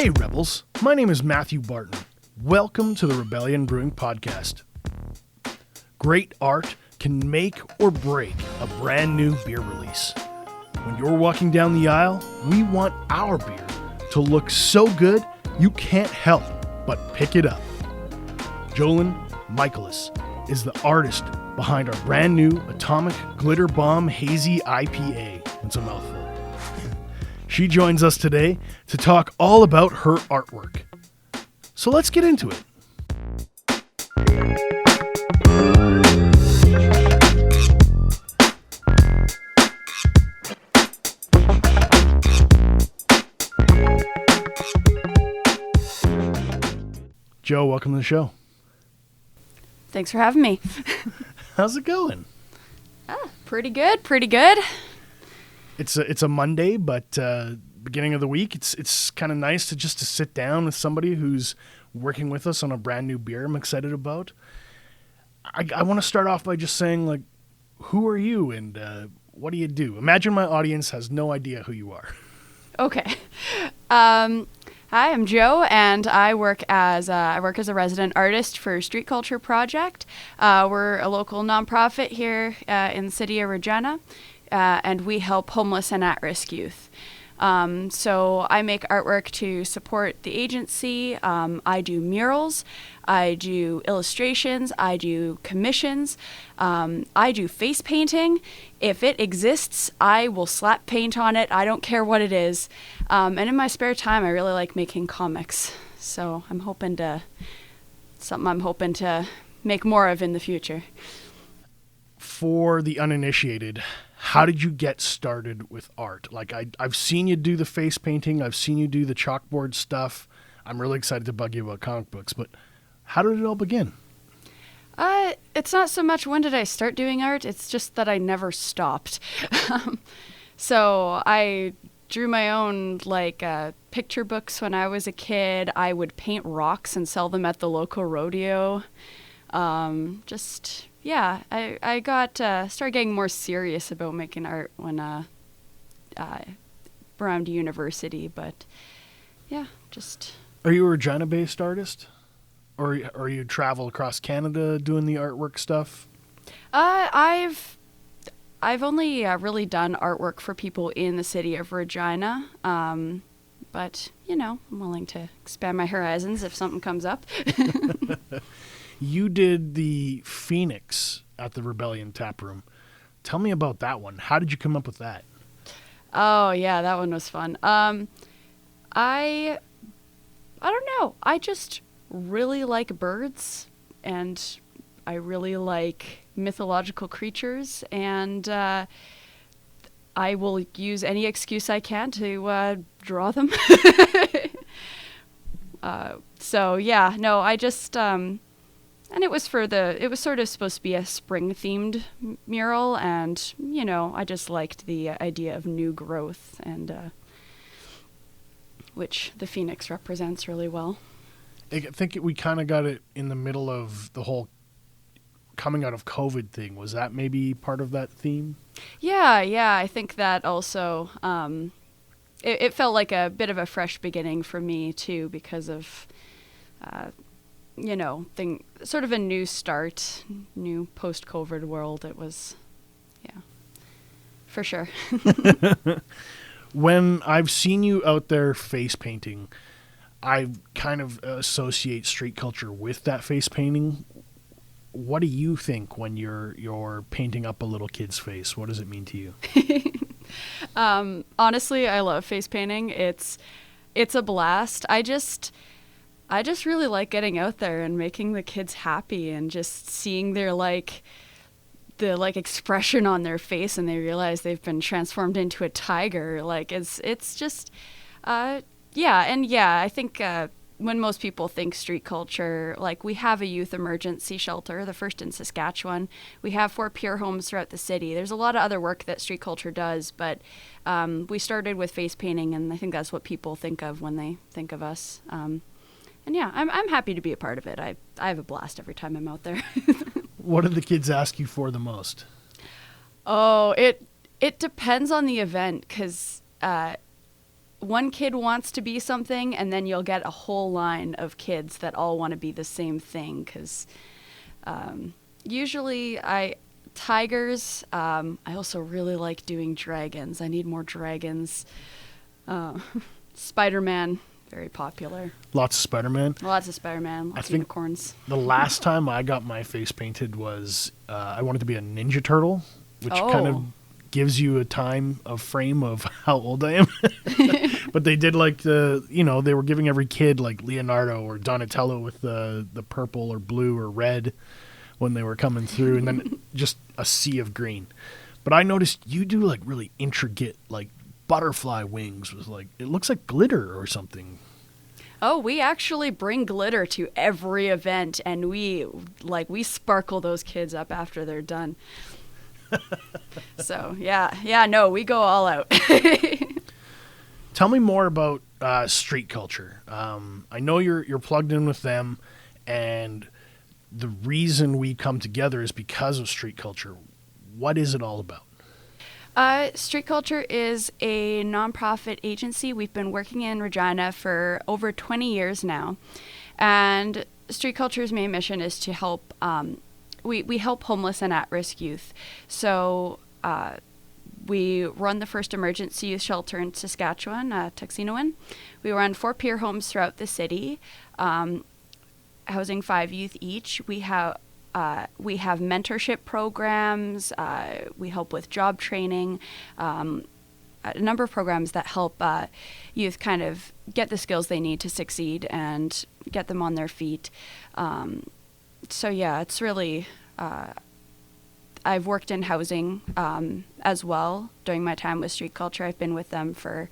Hey Rebels, my name is Matthew Barton. Welcome to the Rebellion Brewing Podcast. Great art can make or break a brand new beer release. When you're walking down the aisle, we want our beer to look so good you can't help but pick it up. Jolyn Michaelis is the artist behind our brand new Atomic Glitter Bomb Hazy IPA. It's a mouthful. She joins us today to talk all about her artwork. So let's get into it. Jo, welcome to the show. Thanks for having me. How's it going? Pretty good. It's a Monday, but beginning of the week, it's kind of nice to sit down with somebody who's working with us on a brand new beer I'm excited about. I want to start off by just saying, like, who are you and what do you do? Imagine my audience has no idea who you are. Okay. Hi, I'm Jo, and I work as a resident artist for Street Culture Project. We're a local nonprofit here in the city of Regina. And we help homeless and at-risk youth. So I make artwork to support the agency. I do murals. I do illustrations. I do commissions. I do face painting. If it exists, I will slap paint on it. I don't care what it is. And in my spare time, I really like making comics. So I'm hoping to make more of in the future. For the uninitiated, how did you get started with art? Like, I've seen you do the face painting. I've seen you do the chalkboard stuff. I'm really excited to bug you about comic books, but how did it all begin? It's not so much when did I start doing art. It's just that I never stopped. So I drew my own, picture books when I was a kid. I would paint rocks and sell them at the local rodeo. I started getting more serious about making art when around university, but yeah, just. Are you a Regina-based artist, or you travel across Canada doing the artwork stuff? I've only really done artwork for people in the city of Regina, but I'm willing to expand my horizons if something comes up. You did the Phoenix at the Rebellion Tap Room. Tell me about that one. How did you come up with that? Oh, yeah, that one was fun. I don't know. I just really like birds, and I really like mythological creatures, and I will use any excuse I can to draw them. I just... And it was sort of supposed to be a spring-themed mural, and, I just liked the idea of new growth, and which the Phoenix represents really well. I think we kind of got it in the middle of the whole coming out of COVID thing. Was that maybe part of that theme? Yeah, I think that also, it felt like a bit of a fresh beginning for me, too, because of... sort of a new start, new post-COVID world. It was, for sure. When I've seen you out there face painting, I kind of associate street culture with that face painting. What do you think when you're painting up a little kid's face? What does it mean to you? Honestly, I love face painting. It's a blast. I just really like getting out there and making the kids happy and just seeing their the expression on their face, and they realize they've been transformed into a tiger. It's just I think when most people think street culture, we have a youth emergency shelter, the first in Saskatchewan. We have 4 peer homes throughout the city. There's a lot of other work that street culture does, but we started with face painting, and I think that's what people think of when they think of us. And yeah, I'm happy to be a part of it. I have a blast every time I'm out there. What do the kids ask you for the most? Oh, it depends on the event, because one kid wants to be something, and then you'll get a whole line of kids that all want to be the same thing. Because usually tigers. I also really like doing dragons. I need more dragons. Spider-Man, very popular. Lots of Spider-Man. Lots of Spider-Man. Lots of unicorns. The last time I got my face painted was I wanted to be a Ninja Turtle, which kind of gives you a time of frame of how old I am. But they did like they were giving every kid like Leonardo or Donatello with the purple or blue or red when they were coming through, and then just a sea of green. But I noticed you do like really intricate like butterfly wings with like, it looks like glitter or something. Oh, we actually bring glitter to every event, and we sparkle those kids up after they're done. So no, we go all out. Tell me more about street culture. I know you're plugged in with them, and the reason we come together is because of street culture. What is it all about? Street Culture is a nonprofit agency. We've been working in Regina for over 20 years now. And Street Culture's main mission is to help, we help homeless and at-risk youth. So we run the first emergency youth shelter in Saskatchewan, Tuxinoan. We run 4 peer homes throughout the city, housing 5 youth each. We have mentorship programs. We help with job training, a number of programs that help youth kind of get the skills they need to succeed and get them on their feet. It's really, I've worked in housing as well during my time with Street Culture. I've been with them for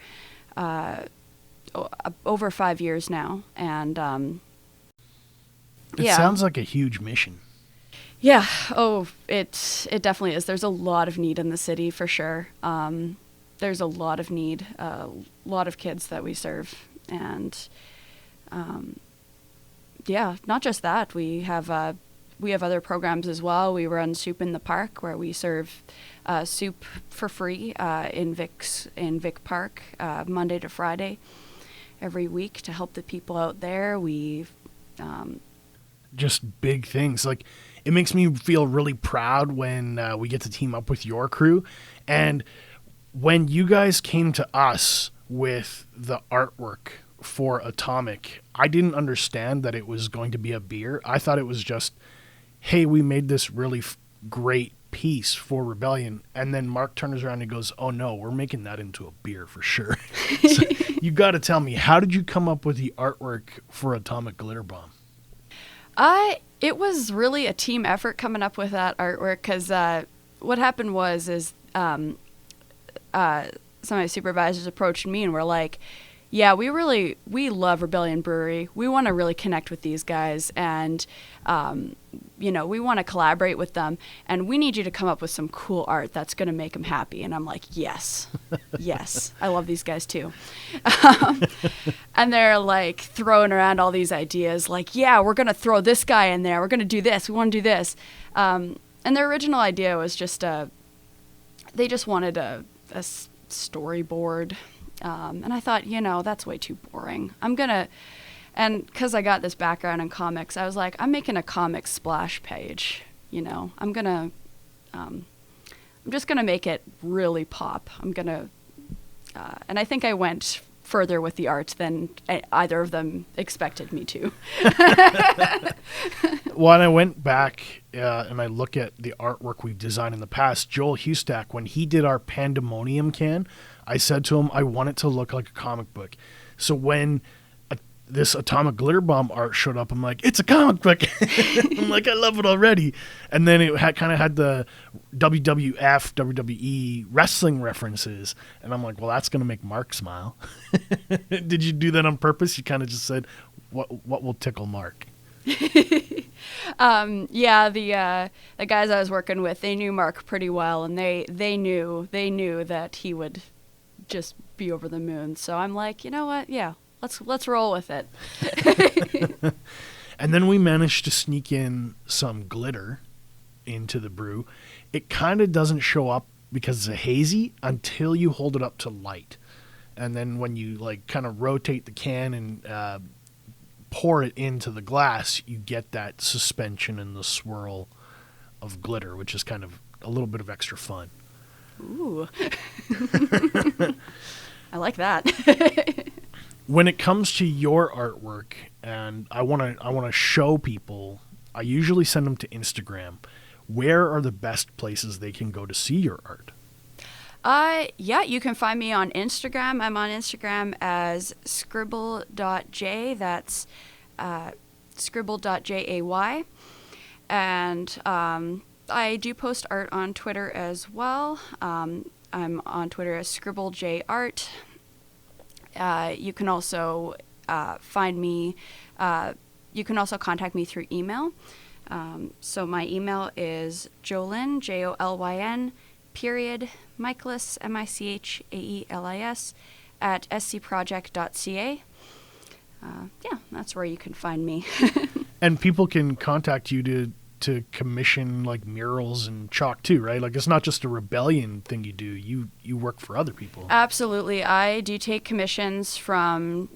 over 5 years now. And it sounds like a huge mission. Yeah. Oh, it definitely is. There's a lot of need in the city for sure. There's a lot of need, a lot of kids that we serve. And not just that. We have other programs as well. We run Soup in the Park, where we serve soup for free in Vic Park, Monday to Friday every week to help the people out there. Just big things. Like, it makes me feel really proud when we get to team up with your crew. And when you guys came to us with the artwork for Atomic, I didn't understand that it was going to be a beer. I thought it was just, hey, we made this really great piece for Rebellion. And then Mark turns around and goes, oh no, we're making that into a beer for sure. So you got to tell me, how did you come up with the artwork for Atomic Glitter Bomb? It was really a team effort coming up with that artwork, because what happened is some of my supervisors approached me and were like, yeah, we love Rebellion Brewery. We want to really connect with these guys, and we want to collaborate with them, and we need you to come up with some cool art that's going to make them happy. And I'm like, yes, I love these guys too. And they're like throwing around all these ideas, like, yeah, we're going to throw this guy in there. We're going to do this. We want to do this. And their original idea was just they just wanted a storyboard. And I thought, that's way too boring. And because I got this background in comics, I was like, I'm making a comic splash page. I'm just going to make it really pop. And I think I went further with the art than either of them expected me to. When I went back and I look at the artwork we've designed in the past, Joel Hustack, when he did our Pandemonium can, I said to him, I want it to look like a comic book. So when this Atomic Glitter Bomb art showed up, I'm like, it's a comic book. I'm like, I love it already. And then it kind of had the WWF, WWE wrestling references. And I'm like, well, that's going to make Mark smile. Did you do that on purpose? You kind of just said, what will tickle Mark? The guys I was working with, they knew Mark pretty well, and they knew that he would just be over the moon. So I'm like, you know what? Yeah, let's roll with it. And then we managed to sneak in some glitter into the brew. It kind of doesn't show up because it's a hazy until you hold it up to light. and then when you like kind of rotate the can and pour it into the glass, you get that suspension and the swirl of glitter, which is kind of a little bit of extra fun. Ooh. I like that. When it comes to your artwork, and I want to show people, I usually send them to Instagram. Where are the best places they can go to see your art? Yeah, you can find me on Instagram. I'm on Instagram as scribble.j. That's scribble.jay. And I do post art on Twitter as well. I'm on Twitter as scribblejart. You can also find me. You can also contact me through email. So my email is Jolyn, Jolyn, Michaelis, Michaelis, at scproject.ca. Yeah, that's where you can find me. And people can contact you to commission like murals and chalk too, right? Like it's not just a Rebellion thing you do. You work for other people. Absolutely. I do take commissions from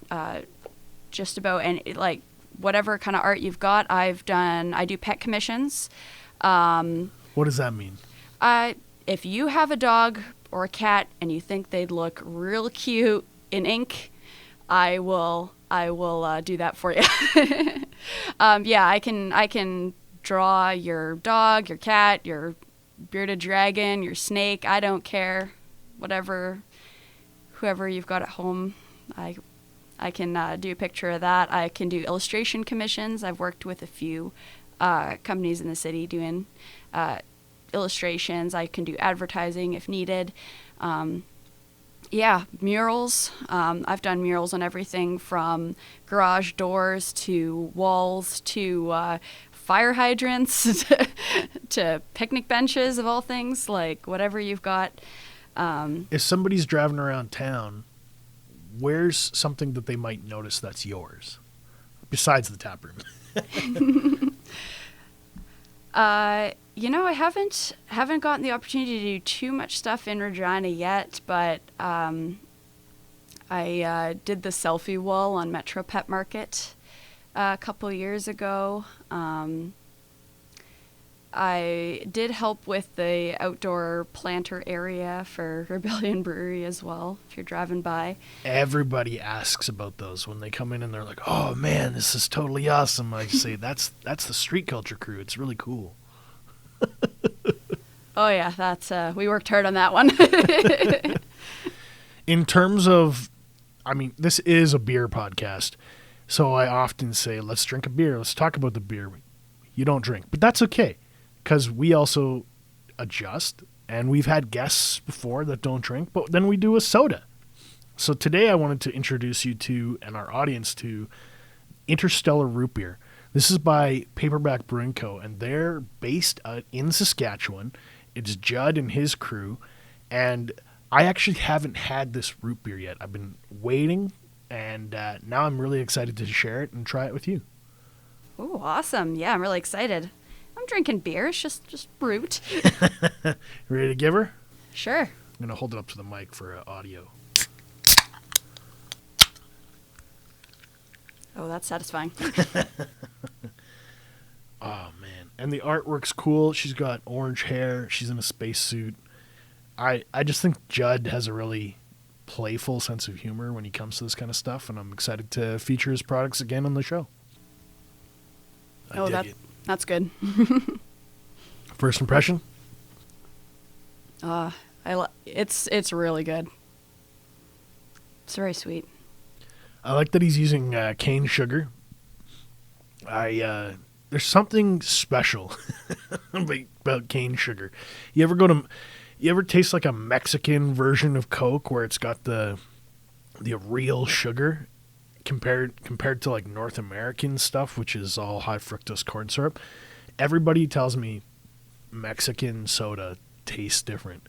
just about any, like whatever kind of art you've got. I do pet commissions. What does that mean? If you have a dog or a cat and you think they'd look real cute in ink, I will do that for you. Yeah, I can draw your dog, your cat, your bearded dragon, your snake. I don't care. Whoever you've got at home, I can do a picture of that. I can do illustration commissions. I've worked with a few companies in the city doing illustrations. I can do advertising if needed. Yeah, murals. I've done murals on everything from garage doors to walls to fire hydrants to picnic benches, of all things, like whatever you've got. If somebody's driving around town, where's something that they might notice that's yours besides the tap room? I haven't gotten the opportunity to do too much stuff in Regina yet, but I did the selfie wall on Metro Pet Market a couple years ago. I did help with the outdoor planter area for Rebellion Brewery as well, if you're driving by. Everybody asks about those when they come in and they're like, oh man, this is totally awesome. I say, that's the street culture crew. It's really cool. Oh yeah, that's we worked hard on that one. In terms of, this is a beer podcast, so I often say, let's drink a beer. Let's talk about the beer. You don't drink, but that's okay, because we also adjust, and we've had guests before that don't drink, but then we do a soda. So today I wanted to introduce you to, and our audience to, Interstellar Root Beer. This is by Paperback Brewing Co., and they're based in Saskatchewan. It's Judd and his crew, and I actually haven't had this root beer yet. I've been waiting, and now I'm really excited to share it and try it with you. Oh, awesome. Yeah, I'm really excited. I'm drinking beer. It's just root. Ready to give her? Sure. I'm going to hold it up to the mic for audio. Oh, that's satisfying. Oh, man. And the artwork's cool. She's got orange hair. She's in a spacesuit. I just think Judd has a really playful sense of humor when he comes to this kind of stuff, and I'm excited to feature his products again on the show. That's good. First impression? It's really good. It's very sweet. I like that he's using cane sugar. There's something special about cane sugar. You ever taste like a Mexican version of Coke where it's got the real sugar compared to like North American stuff, which is all high fructose corn syrup? Everybody tells me Mexican soda tastes different.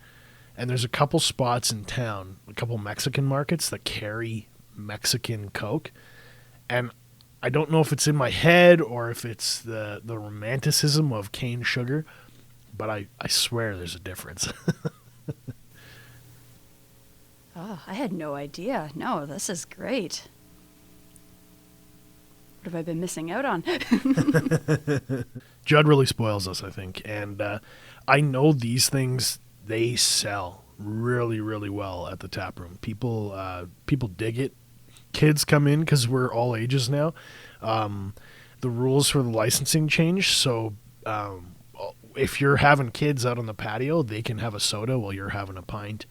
And there's a couple spots in town, a couple Mexican markets that carry Mexican Coke, and I don't know if it's in my head or if it's the romanticism of cane sugar, but I swear there's a difference. Oh, I had no idea. No, this is great. What have I been missing out on? Judd really spoils us, I think. And I know these things, they sell really, really well at the tap room. People dig it. Kids come in because we're all ages now. The rules for the licensing change. So if you're having kids out on the patio, they can have a soda while you're having a pint.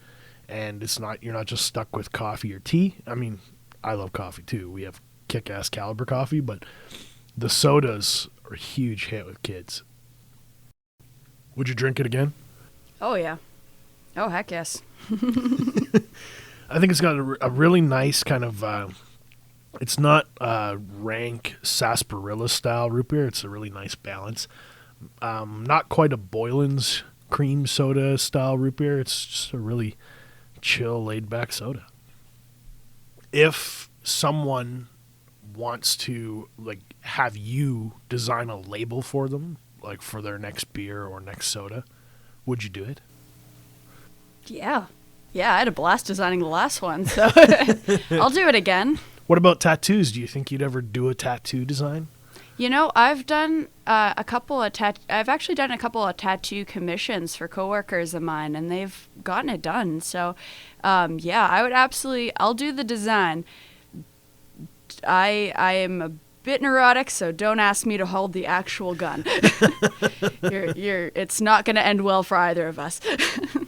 And you're not just stuck with coffee or tea. I mean, I love coffee too. We have kick-ass Caliber coffee, but the sodas are a huge hit with kids. Would you drink it again? Oh, yeah. Oh, heck yes. I think it's got a really nice kind of, it's not rank sarsaparilla style root beer. It's a really nice balance. Not quite a Boylan's cream soda style root beer. It's just a really chill, laid back soda. If someone wants to have you design a label for them, like for their next beer or next soda, would you do it? Yeah. I had a blast designing the last one, so I'll do it again. What about tattoos? Do you think you'd ever do a tattoo design? I've done I've actually done a couple of tattoo commissions for coworkers of mine, and they've gotten it done. So, I'll do the design. I am a bit neurotic, so don't ask me to hold the actual gun. It's not going to end well for either of us.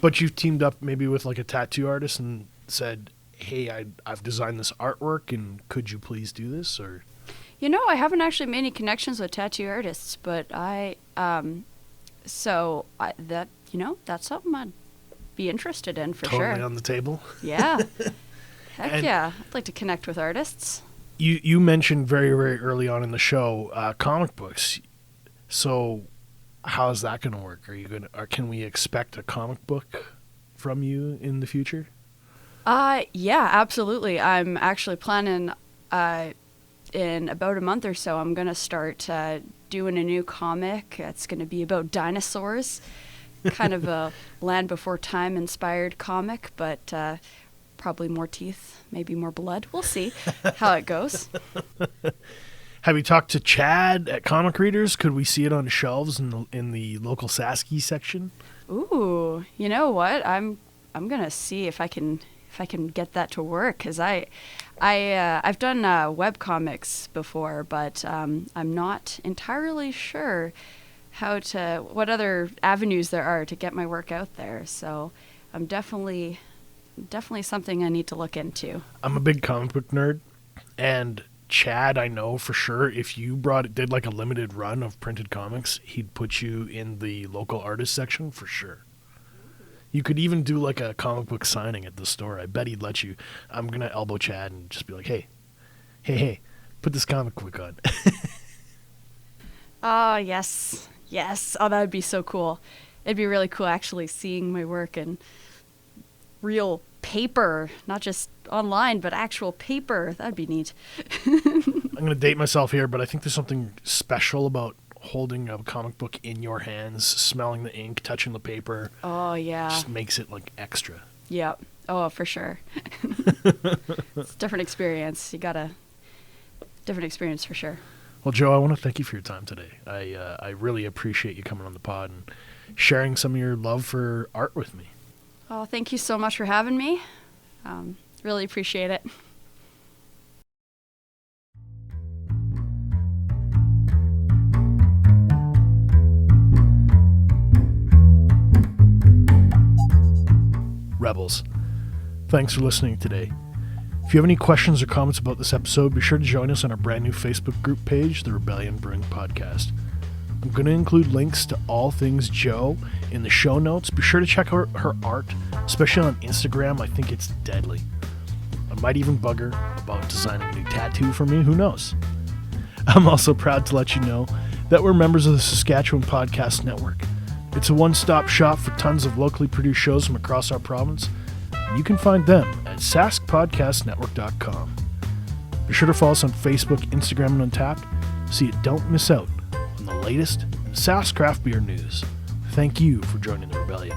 But you've teamed up maybe with a tattoo artist and said, hey, I've designed this artwork, and could you please do this? Or I haven't actually made any connections with tattoo artists, but that's something I'd be interested in for sure. Totally on the table. Yeah. Heck yeah. I'd like to connect with artists. You mentioned very, very early on in the show comic books. So how's that going to work? Can we expect a comic book from you in the future? Yeah, absolutely. I'm actually planning in about a month or so, I'm going to start doing a new comic. It's going to be about dinosaurs, kind of a Land Before Time inspired comic, but probably more teeth, maybe more blood. We'll see how it goes. Have you talked to Chad at Comic Readers? Could we see it on shelves in the local Sasky section? Ooh, you know what? I'm gonna see if I can get that to work, because I've done web comics before, but I'm not entirely sure what other avenues there are to get my work out there. So I'm definitely something I need to look into. I'm a big comic book nerd, and Chad, I know for sure, if you did a limited run of printed comics, he'd put you in the local artist section for sure. You could even do a comic book signing at the store. I bet he'd let you. I'm going to elbow Chad and just be like, hey, put this comic book on. Oh, yes. Oh, that would be so cool. It'd be really cool actually seeing my work in real paper, not just online, but actual paper. That'd be neat. I'm going to date myself here, but I think there's something special about holding a comic book in your hands, smelling the ink, touching the paper. Oh, yeah. Just makes it extra. Yeah. Oh, for sure. It's a different experience. You got a different experience for sure. Well, Joe, I want to thank you for your time today. I really appreciate you coming on the pod and sharing some of your love for art with me. Oh, thank you so much for having me. Really appreciate it. Rebels, thanks for listening today. If you have any questions or comments about this episode, be sure to join us on our brand new Facebook group page, The Rebellion Brewing Podcast. I'm going to include links to all things Joe in the show notes. Be sure to check out her art, especially on Instagram. I think it's deadly. I might even bug her about designing a new tattoo for me. Who knows? I'm also proud to let you know that we're members of the Saskatchewan Podcast Network. It's a one-stop shop for tons of locally produced shows from across our province. You can find them at saskpodcastnetwork.com. Be sure to follow us on Facebook, Instagram, and Untappd so you don't miss out on the latest in Sask craft beer news. Thank you for joining the Rebellion.